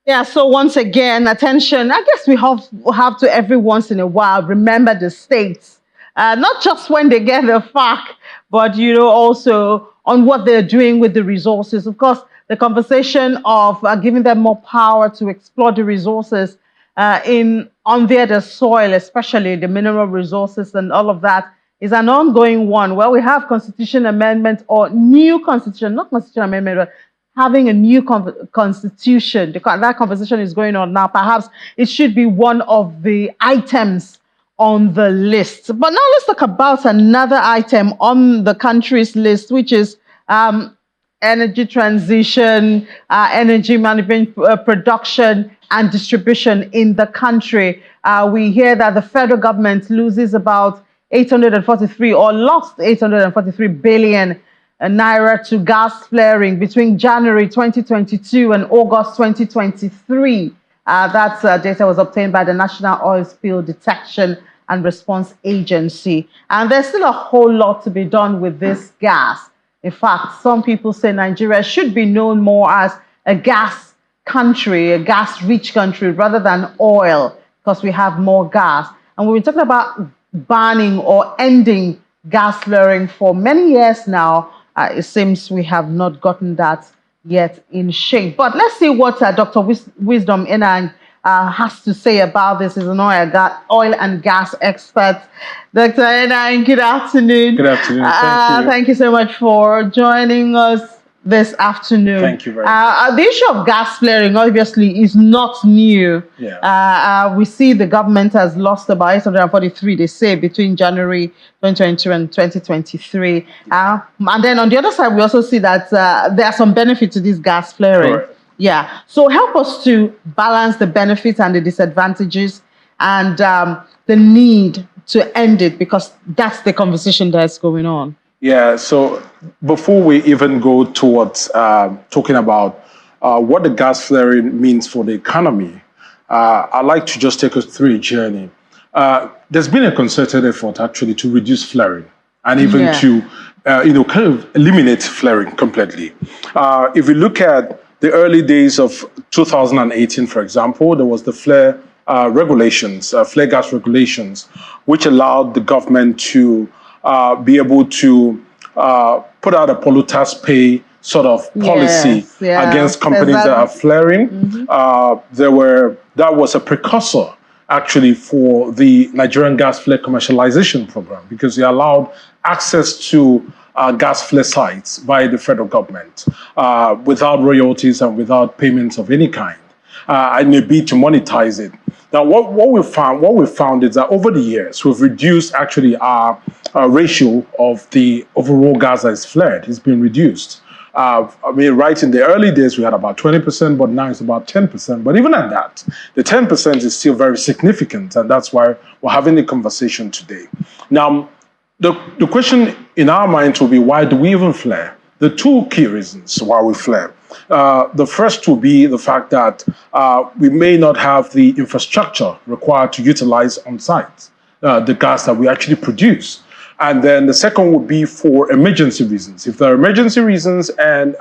Yeah, so once again, attention. I guess we have to every once in a while remember the states, not just when they get the FAQ, but also on what they're doing with the resources. Of course, the conversation of giving them more power to explore the resources in on their soil, especially the mineral resources and all of that, is an ongoing one. Well, we have constitution amendment or new constitution, not constitution amendment, but having a new constitution. That conversation is going on now. Perhaps it should be one of the items on the list. But now let's talk about another item on the country's list, which is energy transition, energy management, production and distribution in the country. We hear that the federal government loses about 843 or lost 843 billion naira to gas flaring between January 2022 and August 2023. That data was obtained by the National Oil Spill Detection and Response Agency. And there's still a whole lot to be done with this gas. In fact, some people say Nigeria should be known more as a gas country, a gas-rich country, rather than oil, because we have more gas. And we've been talking about banning or ending gas flaring for many years now. It seems we have not gotten that yet in shape. But let's see what Dr. Wisdom Inang has to say about this. He's an oil and gas expert. Dr. Inang, good afternoon. Good afternoon. Thank you. Thank you so much for joining us this afternoon. Thank you very much. The issue of gas flaring obviously is not new. Yeah. We see the government has lost about 843, they say, between January 2022 and 2023. And then on the other side, we also see that there are some benefits to this gas flaring. Correct. Yeah. So help us to balance the benefits and the disadvantages and the need to end it, because that's the conversation that's going on. Yeah, so before we even go towards talking about what the gas flaring means for the economy, I'd like to just take us through a journey. There's been a concerted effort actually to reduce flaring and even to, kind of eliminate flaring completely. If we look at the early days of 2018, for example, there was the flare gas regulations, which allowed the government to be able to put out a polluters pay sort of policy against companies that are flaring. That was a precursor actually for the Nigerian gas flare commercialization program, because they allowed access to gas flare sites by the federal government without royalties and without payments of any kind, and a bid to monetize it. Now, what we found is that over the years, we've reduced actually our ratio of the overall gas that is flared. It's been reduced. Right in the early days, we had about 20%, but now it's about 10%. But even at that, the 10% is still very significant, and that's why we're having the conversation today. Now, the question in our minds will be, why do we even flare? The two key reasons why we flare. The first will be the fact that we may not have the infrastructure required to utilize on site the gas that we actually produce. And then the second would be for emergency reasons. If there are emergency reasons and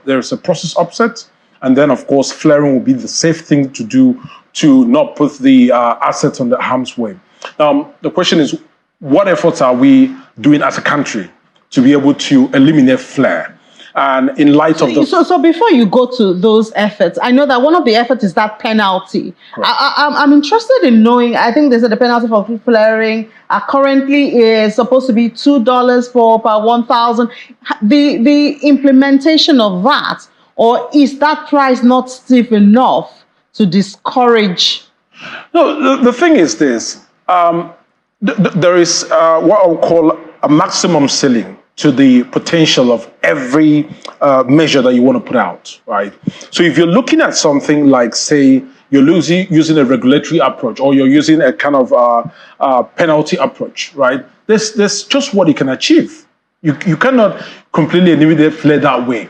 there's a process upset, and then of course flaring will be the safe thing to do to not put the assets on the harm's way. The question is, what efforts are we doing as a country to be able to eliminate flare? And in light of the... So before you go to those efforts, I know that one of the efforts is that penalty. I'm interested in knowing, I think they said the penalty for flaring currently is supposed to be $2 per 1,000. The implementation of that, or is that price not stiff enough to discourage? No, the thing is this. There is what I would call a maximum ceiling to the potential of every measure that you want to put out, right? So if you're looking at something like, say, you're using a regulatory approach, or you're using a kind of penalty approach, right? There's just what you can achieve. You cannot completely eliminate flare that way.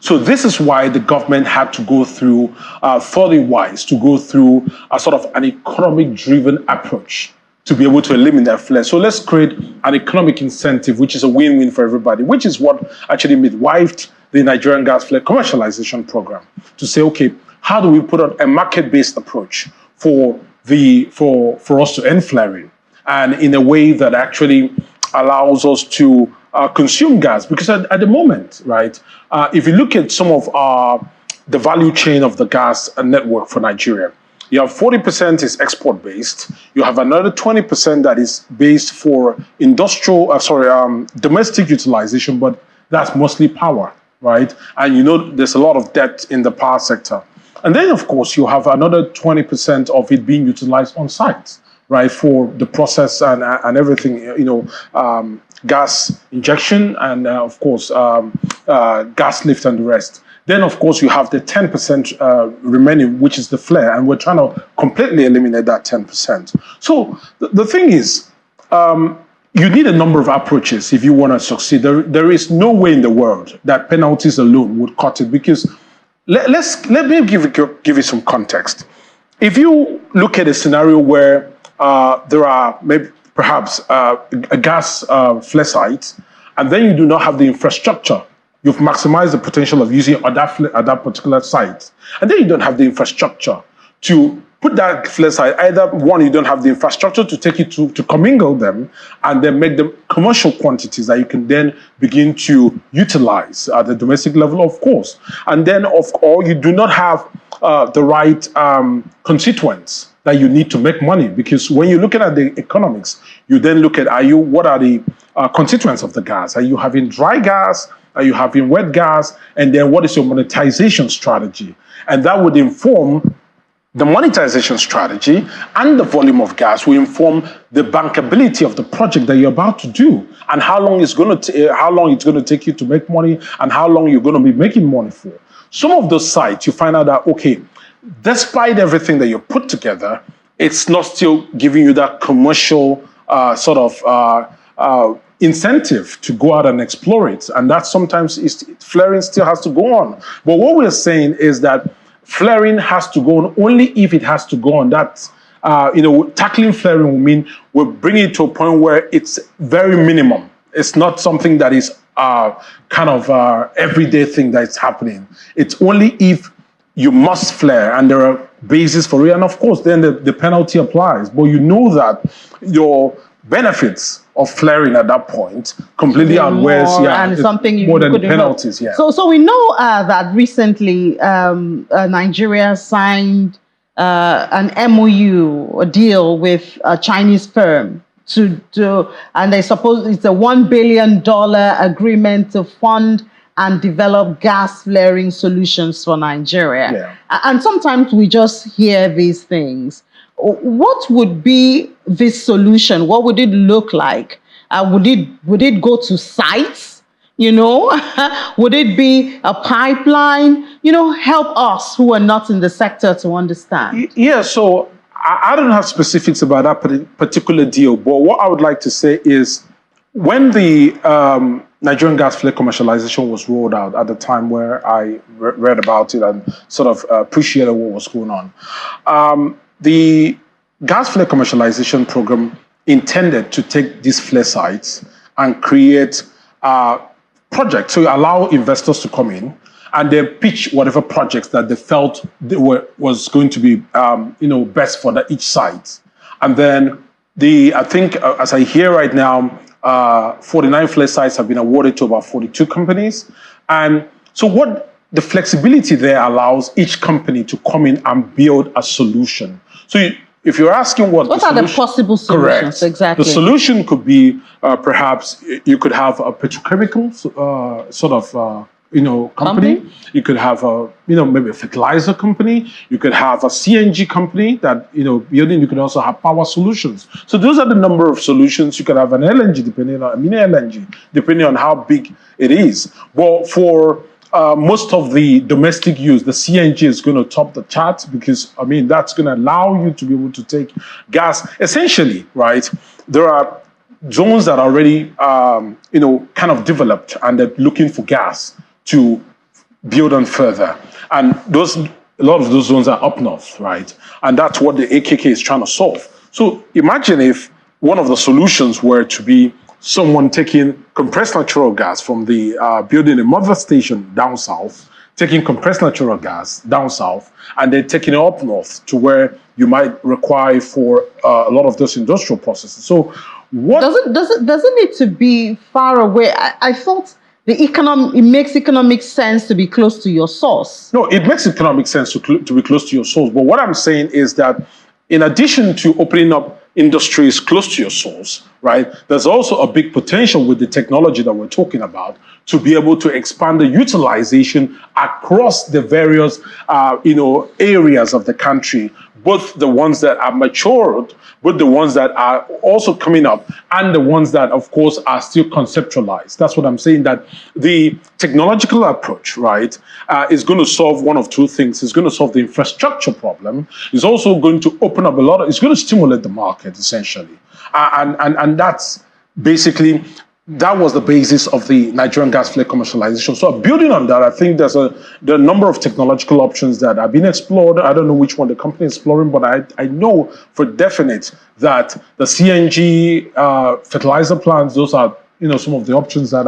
So this is why the government had to go through, thought-wise, to go through a sort of an economic-driven approach to be able to eliminate flare. So let's create an economic incentive, which is a win-win for everybody, which is what actually midwifed the Nigerian gas flare commercialization program, to say, okay, how do we put on a market-based approach for us to end flaring, and in a way that actually allows us to consume gas? Because at the moment, right, if you look at some of the value chain of the gas network for Nigeria, you have 40% is export based. You have another 20% that is based for domestic utilization, but that's mostly power, right? And there's a lot of debt in the power sector. And then, of course, you have another 20% of it being utilized on site, right, for the process and everything, gas injection and, of course, gas lift and the rest. Then, of course, you have the 10% remaining, which is the flare, and we're trying to completely eliminate that 10%. So the thing is, you need a number of approaches if you want to succeed. There is no way in the world that penalties alone would cut it, because let me give you some context. If you look at a scenario where there are perhaps a gas flare site, and then you do not have the infrastructure. You've maximized the potential of using at that particular site, and then you don't have the infrastructure to put that flare site. Either one, you don't have the infrastructure to take it to commingle them and then make them commercial quantities that you can then begin to utilize at the domestic level, of course. And then, or you do not have the right constituents that you need to make money, because when you're looking at the economics, you then look at what are the constituents of the gas? Are you having dry gas? Are you having wet gas? And then what is your monetization strategy? And that would inform the monetization strategy, and the volume of gas will inform the bankability of the project that you're about to do, and how long it's going to take you to make money, and how long you're going to be making money for. Some of those sites, you find out that, okay, despite everything that you put together, it's not still giving you that commercial incentive to go out and explore it. And that sometimes flaring still has to go on. But what we're saying is that flaring has to go on only if it has to go on. That, tackling flaring will mean we're bringing it to a point where it's very minimum. It's not something that is everyday thing that is happening. It's only if you must flare and there are bases for it. And of course, then the penalty applies. But you know that your benefits of flaring at that point completely outweighs and something more than the penalties. Yeah. So we know that recently Nigeria signed an MOU, a deal with a Chinese firm and they suppose it's a $1 billion agreement to fund and develop gas flaring solutions for Nigeria. Yeah. And sometimes we just hear these things. What would be this solution? What would it look like? Would it go to sites? Would it be a pipeline? Help us who are not in the sector to understand. Yeah, so I don't have specifics about that particular deal, but what I would like to say is when the Nigerian gas flare commercialization was rolled out at the time where I read about it and sort of appreciated what was going on, the gas flare commercialization program intended to take these flare sites and create projects. So you allow investors to come in and then pitch whatever projects that they felt was going to be best for each site. And then I think as I hear right now, 49 flare sites have been awarded to about 42 companies. And so what the flexibility there allows each company to come in and build a solution. So if you're asking what are the possible solutions? Correct. Exactly. The solution could be perhaps you could have a petrochemical company. You could have maybe a fertilizer company. You could have a CNG company that building. You could also have power solutions. So those are the number of solutions. You could have an LNG depending on mini LNG depending on how big it is. But for most of the domestic use, the CNG is going to top the chart because, that's going to allow you to be able to take gas. Essentially, right, there are zones that are already, kind of developed and they're looking for gas to build on further. And a lot of those zones are up north, right? And that's what the AKK is trying to solve. So imagine if one of the solutions were to be someone taking compressed natural gas from the building a mother station down south, taking compressed natural gas down south and then taking it up north to where you might require for a lot of those industrial processes. So what doesn't need to be far away. I thought it makes economic sense to be close to your source. No, it makes economic sense to be close to your source. But what I'm saying is that in addition to opening up industries close to your source, right, there's also a big potential with the technology that we're talking about to be able to expand the utilization across the various, areas of the country, both the ones that are matured, but the ones that are also coming up, and the ones that, of course, are still conceptualized. That's what I'm saying, that the technological approach, right, is going to solve one of two things. It's going to solve the infrastructure problem. It's also going to open up it's going to stimulate the market, essentially. And that's basically, that was the basis of the Nigerian gas flare commercialization. So building on that, I think there are a number of technological options that have been explored. I don't know which one the company is exploring, but I know for definite that the CNG fertilizer plants, those are some of the options that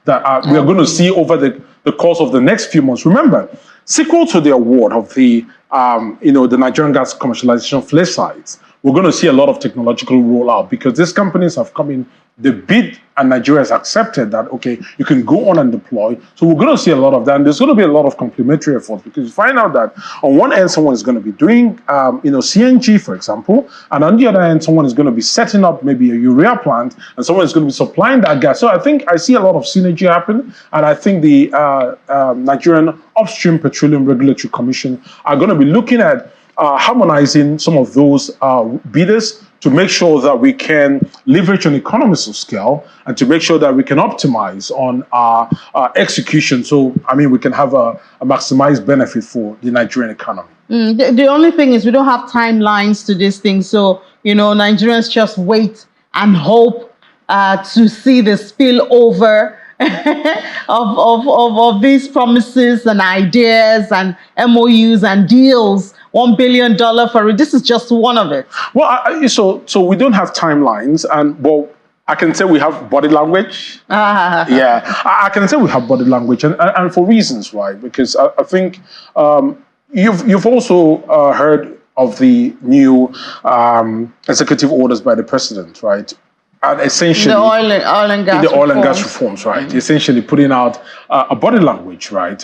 we are going to see over the course of the next few months. Remember, sequel to the award of the Nigerian gas commercialization flare sites, we're going to see a lot of technological rollout because these companies have come in, the bid, and Nigeria has accepted that, okay, you can go on and deploy. So we're going to see a lot of that. And there's going to be a lot of complementary efforts because you find out that on one end, someone is going to be doing, CNG, for example, and on the other end, someone is going to be setting up maybe a urea plant, and someone is going to be supplying that gas. So I think I see a lot of synergy happen, and I think the Nigerian Upstream Petroleum Regulatory Commission are going to be looking at harmonizing some of those bidders to make sure that we can leverage on economies of scale and to make sure that we can optimize on our execution. So, we can have a maximized benefit for the Nigerian economy. The only thing is we don't have timelines to this thing. So, Nigerians just wait and hope to see the spillover of these promises and ideas and MOUs and deals. $1 billion for it. This is just one of it. Well, so we don't have timelines, but I can say we have body language. Yeah, I can say we have body language, and for reasons, right? Because I think you've also heard of the new executive orders by the president, right? And essentially, the oil and gas reforms, right? Mm-hmm. Essentially putting out a body language, right?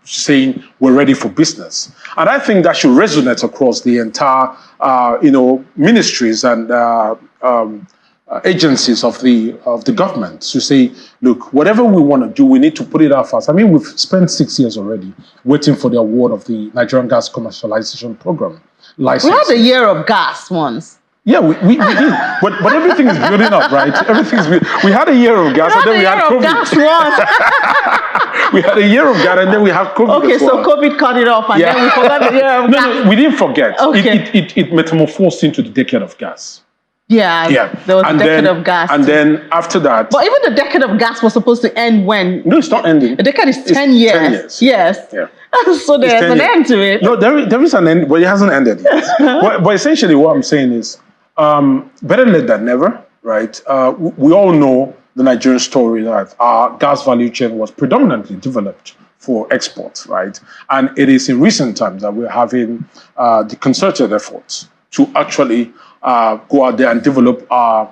Saying we're ready for business, and I think that should resonate across the entire, ministries and agencies of the government to say, look, whatever we want to do, we need to put it out fast. We've spent 6 years already waiting for the award of the Nigerian gas commercialization program license. We had a year of gas once. Yeah, we did, but everything is building up, right? We had a year of gas, and then we had COVID. We had a year of gas, and then we had COVID. Okay, so COVID cut it off, and then we forgot the year of gas. No, we didn't forget. Okay. It metamorphosed into the decade of gas. Yeah. There was a decade of gas. And then after that... But even the decade of gas was supposed to end when? No, it's not ending. The decade is 10 years. 10 years. Yes. Yeah. So there's an end to it. No, there is an end, but it hasn't ended yet. but essentially what I'm saying is, better late than never, right? We all know the Nigerian story that our gas value chain was predominantly developed for exports, right? And it is in recent times that we're having the concerted efforts to actually go out there and develop our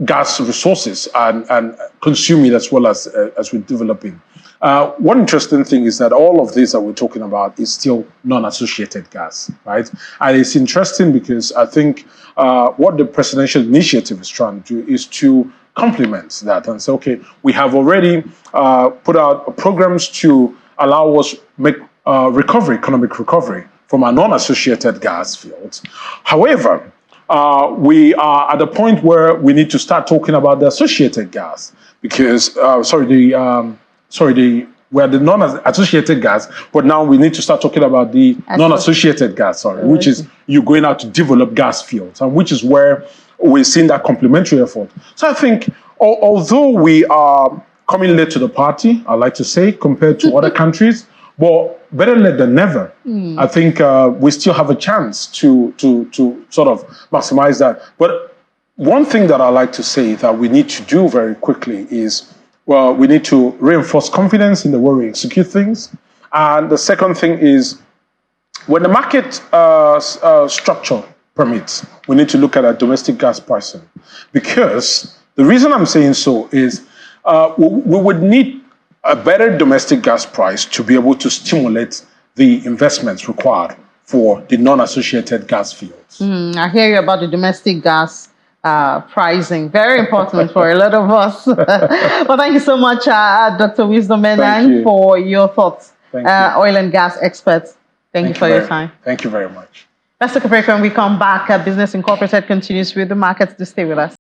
gas resources and consume it as well as we're developing. One interesting thing is that all of this that we're talking about is still non-associated gas, right? And it's interesting because I think what the presidential initiative is trying to do is to complement that and say, okay, we have already put out programs to allow us make economic recovery from our non-associated gas fields. However, we are at the point where we need to start talking about the associated gas because, we're the non-associated gas, but now we need to start talking about the non-associated gas, which is you going out to develop gas fields, and which is where we're seeing that complementary effort. So I think, although we are coming late to the party, I like to say, compared to other countries, but better late than never. I think we still have a chance to sort of maximize that. But one thing that I like to say that we need to do very quickly is, well, we need to reinforce confidence in the way we execute things. And the second thing is, when the market structure permits, we need to look at our domestic gas pricing. Because the reason I'm saying so is we would need a better domestic gas price to be able to stimulate the investments required for the non-associated gas fields. I hear you about the domestic gas pricing. Very important for a lot of us. Well, thank you so much, Dr. Wisdom Menan, for your thoughts. Oil and gas experts. Thank you for your time. Thank you very much. Let's take a break. When we come back, Business Incorporated continues with the markets. To stay with us.